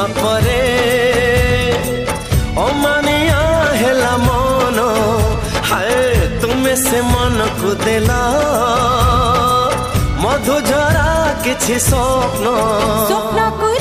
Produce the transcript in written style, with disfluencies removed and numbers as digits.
ଯିବା ପରେ ଅମାନିଆ ହେଲା ମନ ହାୟ ତୁମେ ସେ ମନକୁ ଦେଲ ମଧୁଝରା କିଛି ସ୍ୱପ୍ନ ସ୍ୱପ୍ନକୁ